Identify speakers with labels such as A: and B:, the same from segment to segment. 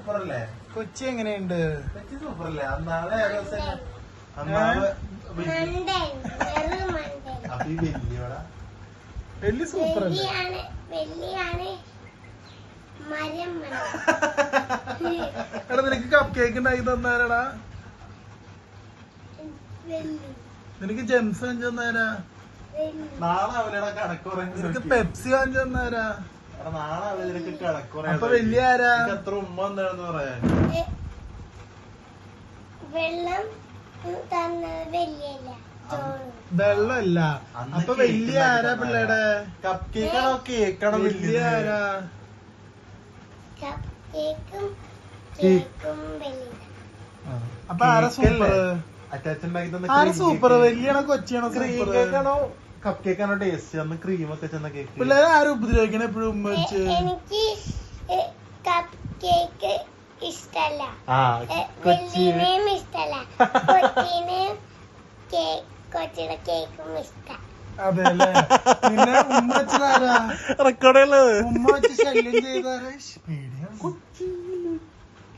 A: Super അല്ലേ?
B: കൊച്ചി എങ്ങനെയുണ്ട്?
A: Kochi super അല്ലേ? അന്നാളെ അന്നാള് അപ്പൊ ഈ വലിയോടാ
B: വലിയ സൂപ്പർ അല്ലേ? എടാ നിനക്ക് കപ്പ് കേക്ക് ഉണ്ടാക്കി തന്നാരടാ? നിനക്ക് ജെംസ് വാങ്ങിച്ചു തന്നാരാ?
A: നാളെ അവരുടെ കണക്ക്
B: നിനക്ക് പെപ്സി വാങ്ങിച്ചു തന്നാരാ?
A: നാളെ അവർക്ക് കണക്ക് പറയാം.
B: അപ്പൊ വലിയ ആരാ?
A: എത്ര ഉമ്മ എന്താണെന്ന് പറയാൻ?
C: വെള്ളം തന്നത് വലിയല്ല,
B: വെള്ളമല്ല. അപ്പൊ വലിയ ആരാ പിള്ളേടെ?
A: കപ്പ് കേക്കാണോ കേക്കാണോ?
B: വലിയ ആരാ?
C: കേക്കും കേക്കും വലിയ.
B: അപ്പൊ ആരാ സൂപ്പർ?
A: അറ്റാച്ച് ഉണ്ടാക്കി തന്ന
B: ആരാ സൂപ്പർ? വലിയാണോ കൊച്ചിയാണോ
A: ക്രീം
B: സൂപ്പർ?
A: കേക്കാണോ കപ്പ് കേക്കാണോ ടേസ്റ്റ്? അന്ന് ക്രീം ഒക്കെ ചെന്ന കേക്ക്.
B: പിള്ളേരെ ആരും ഉപദ്രവിക്കണ എപ്പോഴും ഉമ്മ വെച്ച്.
C: എനിക്ക് കപ്പ് കേക്ക് ഇഷ്ടല്ല,
A: കൊച്ചി
C: വെള്ളിനെയും ഇഷ്ടല്ല, കൊച്ചിയുടെ കേക്കും ഇഷ്ടം.
B: അതെ അല്ലേ? പിന്നെ ഉമ്മ വെച്ചതാരാ?
A: റെക്കോർഡുള്ളത്
B: ഉമ്മ വെച്ച് ശല്യം ചെയ്താരാ? പേടിയാണ്.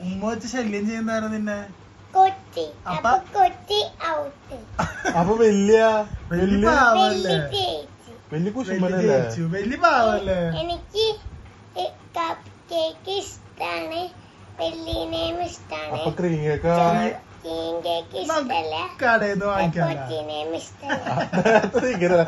B: ഉമ്മ വെച്ച് ശല്യം ചെയ്യുന്നാരാ നിന്നെ?
C: കൊച്ചി. അപ്പൊ കൊച്ചി ഔട്ട്.
A: അപ്പൊ വലിയ
B: വലിയ പാവല്ലേ?
C: ചേച്ചി.
A: വലിയ
B: വലിയ
A: കുശുമ്പനല്ലേ?
B: ചേച്ചി, വലിയ പാവല്ലേ?
C: എനിക്ക് കപ്പ് കേക്ക് ഇഷ്ടാണ്, വെള്ളിനെയും ഇഷ്ടാണ്,
A: അപ്പൊ ക്രീം കേക്കാ
C: ക്രീം കേക്ക് ഇഷ്ടല്ല,
B: കടയിൽ നിന്ന് വാങ്ങിക്കാനാ?
C: കൊച്ചിനെയും ഇഷ്ടല്ല.
A: ഇങ്ങനെ